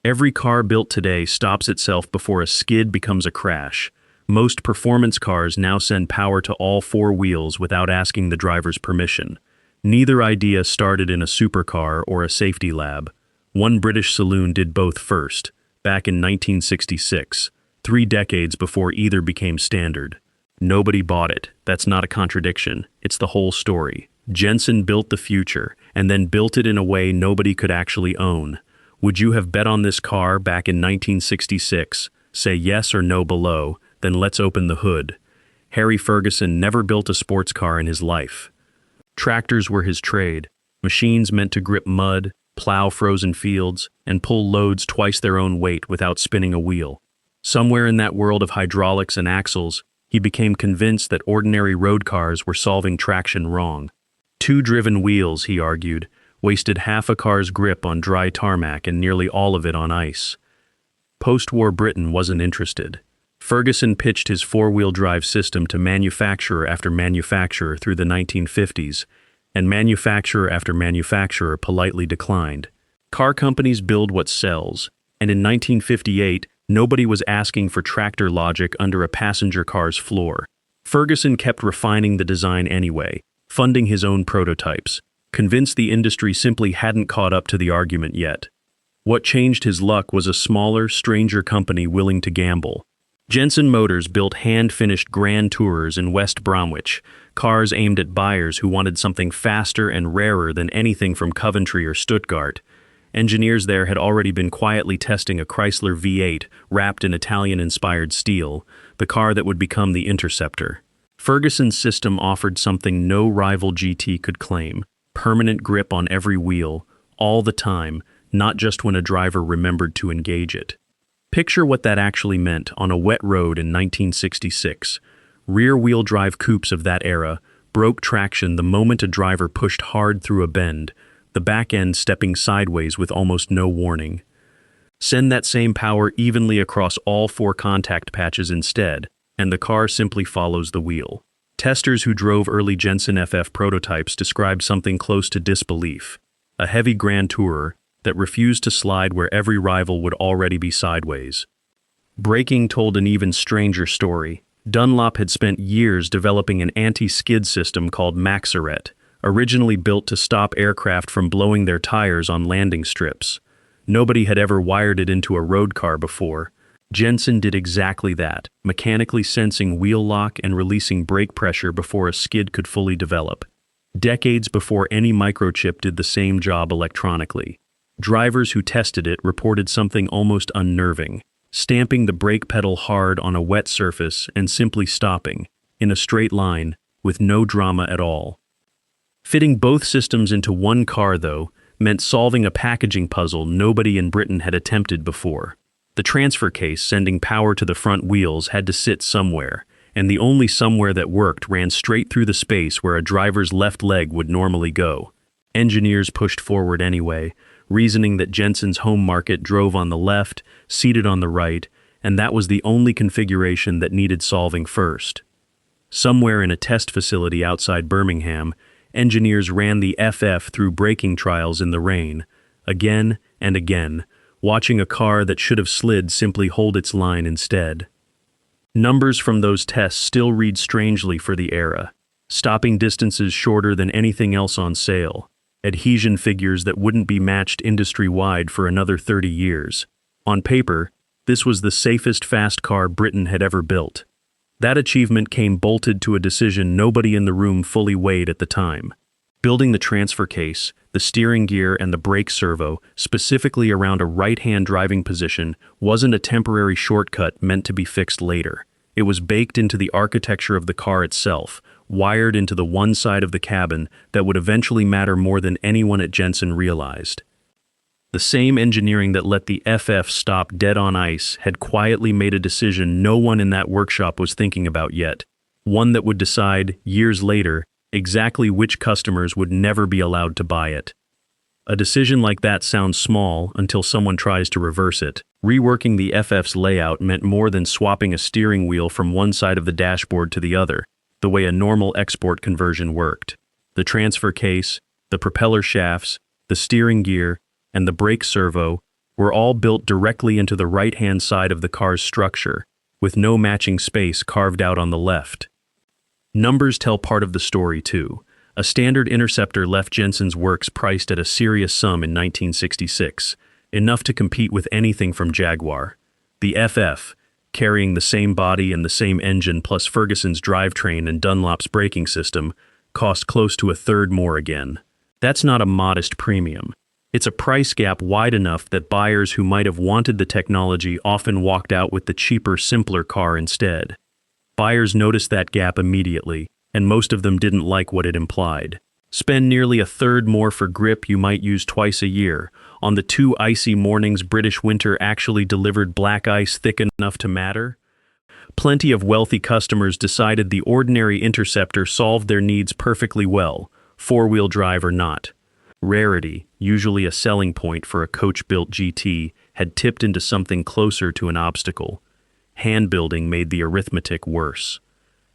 Every car built today stops itself before a skid becomes a crash. Most performance cars now send power to all four wheels without asking the driver's permission. Neither idea started in a supercar or a safety lab. One British saloon did both first, back in 1966, 3 decades before either became standard. Nobody bought it. That's not a contradiction. It's the whole story. Jensen built the future, and then built it in a way nobody could actually own. Would you have bet on this car back in 1966? Say yes or no below, then let's open the hood. Harry Ferguson never built a sports car in his life. Tractors were his trade, machines meant to grip mud, plow frozen fields, and pull loads twice their own weight without spinning a wheel. Somewhere in that world of hydraulics and axles, he became convinced that ordinary road cars were solving traction wrong. 2 driven wheels, he argued, wasted half a car's grip on dry tarmac and nearly all of it on ice. Post-war Britain wasn't interested. Ferguson pitched his 4-wheel drive system to manufacturer after manufacturer through the 1950s, and manufacturer after manufacturer politely declined. Car companies build what sells, and in 1958, nobody was asking for tractor logic under a passenger car's floor. Ferguson kept refining the design anyway, funding his own prototypes, convinced the industry simply hadn't caught up to the argument yet. What changed his luck was a smaller, stranger company willing to gamble. Jensen Motors built hand-finished Grand Tourers in West Bromwich, cars aimed at buyers who wanted something faster and rarer than anything from Coventry or Stuttgart. Engineers there had already been quietly testing a Chrysler V8 wrapped in Italian-inspired steel, the car that would become the Interceptor. Ferguson's system offered something no rival GT could claim: permanent grip on every wheel, all the time, not just when a driver remembered to engage it. Picture what that actually meant on a wet road in 1966. Rear-wheel drive coupes of that era broke traction the moment a driver pushed hard through a bend, the back end stepping sideways with almost no warning. Send that same power evenly across all 4 contact patches instead, and the car simply follows the wheel. Testers who drove early Jensen FF prototypes described something close to disbelief: a heavy Grand Tourer that refused to slide where every rival would already be sideways. Braking told an even stranger story. Dunlop had spent years developing an anti-skid system called Maxaret, originally built to stop aircraft from blowing their tires on landing strips. Nobody had ever wired it into a road car before. Jensen did exactly that, mechanically sensing wheel lock and releasing brake pressure before a skid could fully develop. Decades before any microchip did the same job electronically. Drivers who tested it reported something almost unnerving: stamping the brake pedal hard on a wet surface and simply stopping, in a straight line, with no drama at all. Fitting both systems into one car, though, meant solving a packaging puzzle nobody in Britain had attempted before. The transfer case sending power to the front wheels had to sit somewhere, and the only somewhere that worked ran straight through the space where a driver's left leg would normally go. Engineers pushed forward anyway, reasoning that Jensen's home market drove on the left, seated on the right, and that was the only configuration that needed solving first. Somewhere in a test facility outside Birmingham, engineers ran the FF through braking trials in the rain, again and again, watching a car that should have slid simply hold its line instead. Numbers from those tests still read strangely for the era: stopping distances shorter than anything else on sale, adhesion figures that wouldn't be matched industry-wide for another 30 years. On paper, this was the safest fast car Britain had ever built. That achievement came bolted to a decision nobody in the room fully weighed at the time. Building the transfer case, the steering gear, and the brake servo, specifically around a right-hand driving position, wasn't a temporary shortcut meant to be fixed later. It was baked into the architecture of the car itself, wired into the one side of the cabin that would eventually matter more than anyone at Jensen realized. The same engineering that let the FF stop dead on ice had quietly made a decision no one in that workshop was thinking about yet, one that would decide, years later, exactly which customers would never be allowed to buy it. A decision like that sounds small until someone tries to reverse it. Reworking the FF's layout meant more than swapping a steering wheel from one side of the dashboard to the other, the way a normal export conversion worked. The transfer case, the propeller shafts, the steering gear, and the brake servo, were all built directly into the right-hand side of the car's structure, with no matching space carved out on the left. Numbers tell part of the story too. A standard Interceptor left Jensen's works priced at a serious sum in 1966, enough to compete with anything from Jaguar. The FF, carrying the same body and the same engine plus Ferguson's drivetrain and Dunlop's braking system, cost close to a third more again. That's not a modest premium. It's a price gap wide enough that buyers who might have wanted the technology often walked out with the cheaper, simpler car instead. Buyers noticed that gap immediately, and most of them didn't like what it implied. Spend nearly a third more for grip you might use twice a year. On the 2 icy mornings British winter actually delivered black ice thick enough to matter? Plenty of wealthy customers decided the ordinary Interceptor solved their needs perfectly well, four-wheel drive or not. Rarity, usually a selling point for a coach-built GT, had tipped into something closer to an obstacle. Hand-building made the arithmetic worse.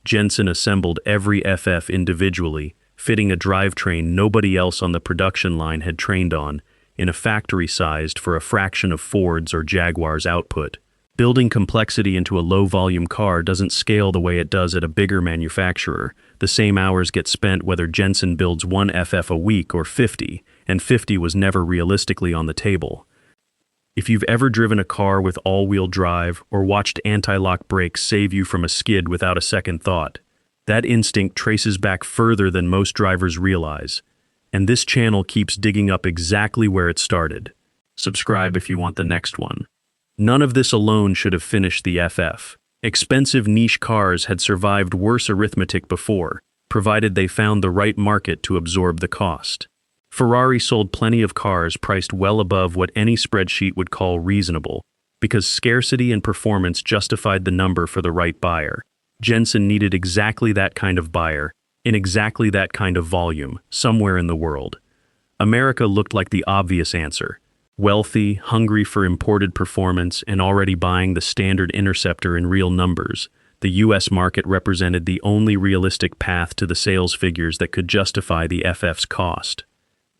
Jensen assembled every FF individually, fitting a drivetrain nobody else on the production line had trained on, in a factory sized for a fraction of Ford's or Jaguar's output. Building complexity into a low-volume car doesn't scale the way it does at a bigger manufacturer. The same hours get spent whether Jensen builds 1 FF a week or 50, and 50 was never realistically on the table. If you've ever driven a car with all-wheel drive or watched anti-lock brakes save you from a skid without a second thought, that instinct traces back further than most drivers realize, and this channel keeps digging up exactly where it started. Subscribe if you want the next one. None of this alone should have finished the FF. Expensive niche cars had survived worse arithmetic before, provided they found the right market to absorb the cost. Ferrari sold plenty of cars priced well above what any spreadsheet would call reasonable, because scarcity and performance justified the number for the right buyer. Jensen needed exactly that kind of buyer, in exactly that kind of volume, somewhere in the world. America looked like the obvious answer. Wealthy, hungry for imported performance, and already buying the standard Interceptor in real numbers, the US market represented the only realistic path to the sales figures that could justify the FF's cost.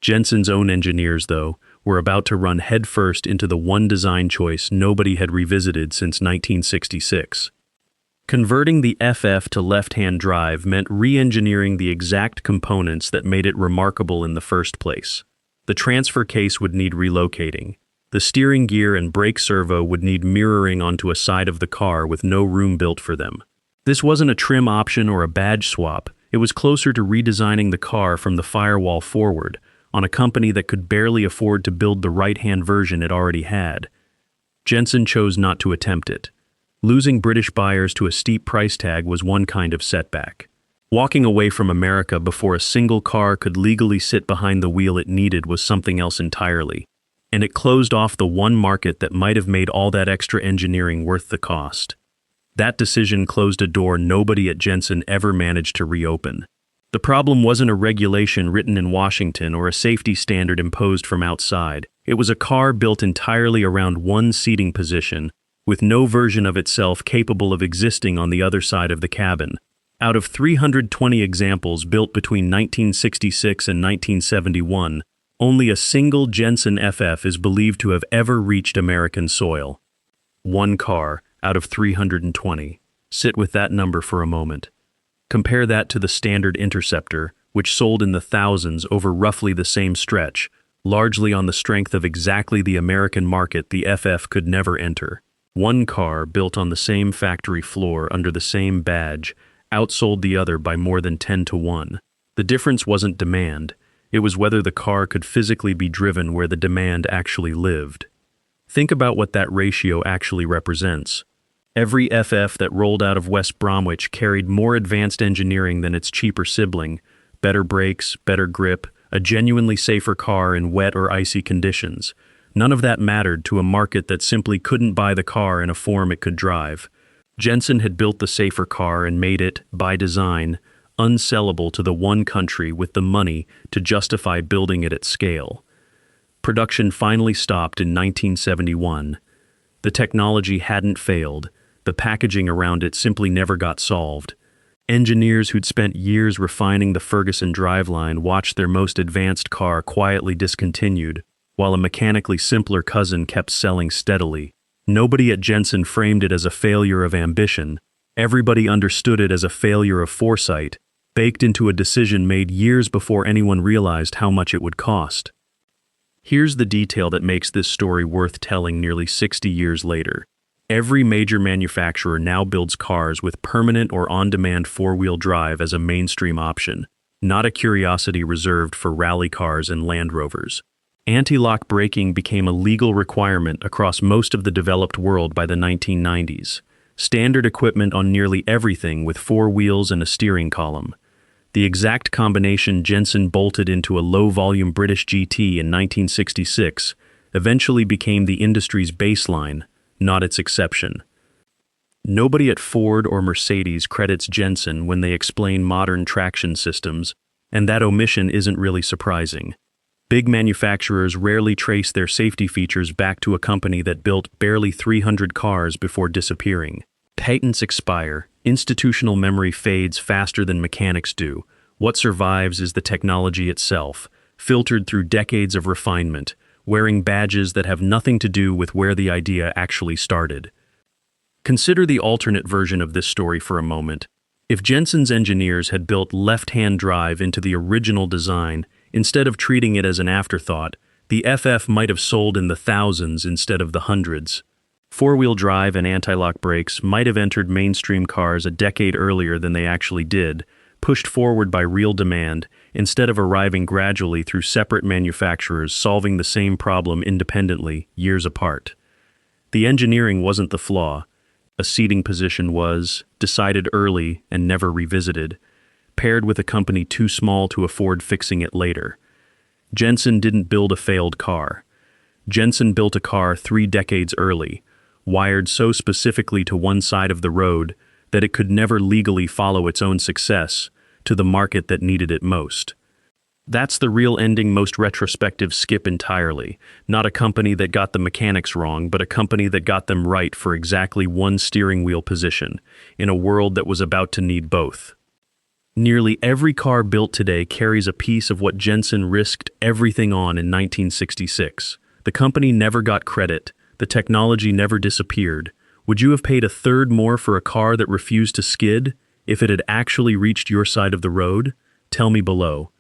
Jensen's own engineers, though, were about to run headfirst into the one design choice nobody had revisited since 1966. Converting the FF to left-hand drive meant re-engineering the exact components that made it remarkable in the first place. The transfer case would need relocating. The steering gear and brake servo would need mirroring onto a side of the car with no room built for them. This wasn't a trim option or a badge swap. It was closer to redesigning the car from the firewall forward, on a company that could barely afford to build the right-hand version it already had. Jensen chose not to attempt it. Losing British buyers to a steep price tag was one kind of setback. Walking away from America before a single car could legally sit behind the wheel it needed was something else entirely, and it closed off the one market that might have made all that extra engineering worth the cost. That decision closed a door nobody at Jensen ever managed to reopen. The problem wasn't a regulation written in Washington or a safety standard imposed from outside. It was a car built entirely around one seating position, with no version of itself capable of existing on the other side of the cabin. Out of 320 examples built between 1966 and 1971, only a single Jensen FF is believed to have ever reached American soil. One car out of 320. Sit with that number for a moment. Compare that to the standard Interceptor, which sold in the thousands over roughly the same stretch, largely on the strength of exactly the American market the FF could never enter. One car built on the same factory floor under the same badge outsold the other by more than 10 to 1. The difference wasn't demand, it was whether the car could physically be driven where the demand actually lived. Think about what that ratio actually represents. Every FF that rolled out of West Bromwich carried more advanced engineering than its cheaper sibling, better brakes, better grip, a genuinely safer car in wet or icy conditions. None of that mattered to a market that simply couldn't buy the car in a form it could drive. Jensen had built the safer car and made it, by design, unsellable to the one country with the money to justify building it at scale. Production finally stopped in 1971. The technology hadn't failed. The packaging around it simply never got solved. Engineers who'd spent years refining the Ferguson driveline watched their most advanced car quietly discontinued, while a mechanically simpler cousin kept selling steadily. Nobody at Jensen framed it as a failure of ambition. Everybody understood it as a failure of foresight, baked into a decision made years before anyone realized how much it would cost. Here's the detail that makes this story worth telling nearly 60 years later. Every major manufacturer now builds cars with permanent or on-demand four-wheel drive as a mainstream option, not a curiosity reserved for rally cars and Land Rovers. Anti-lock braking became a legal requirement across most of the developed world by the 1990s. Standard equipment on nearly everything with four wheels and a steering column. The exact combination Jensen bolted into a low-volume British GT in 1966 eventually became the industry's baseline, not its exception. Nobody at Ford or Mercedes credits Jensen when they explain modern traction systems, and that omission isn't really surprising. Big manufacturers rarely trace their safety features back to a company that built barely 300 cars before disappearing. Patents expire, institutional memory fades faster than mechanics do. What survives is the technology itself, filtered through decades of refinement, wearing badges that have nothing to do with where the idea actually started. Consider the alternate version of this story for a moment. If Jensen's engineers had built left-hand drive into the original design, instead of treating it as an afterthought, the FF might have sold in the thousands instead of the hundreds. Four-wheel drive and anti-lock brakes might have entered mainstream cars a decade earlier than they actually did, pushed forward by real demand, instead of arriving gradually through separate manufacturers solving the same problem independently, years apart. The engineering wasn't the flaw. A seating position was, decided early and never revisited, paired with a company too small to afford fixing it later. Jensen didn't build a failed car. Jensen built a car 3 decades early, wired so specifically to one side of the road that it could never legally follow its own success to the market that needed it most. That's the real ending most retrospective skip entirely. Not a company that got the mechanics wrong, but a company that got them right for exactly one steering wheel position, in a world that was about to need both. Nearly every car built today carries a piece of what Jensen risked everything on in 1966. The company never got credit. The technology never disappeared. Would you have paid a third more for a car that refused to skid if it had actually reached your side of the road? Tell me below.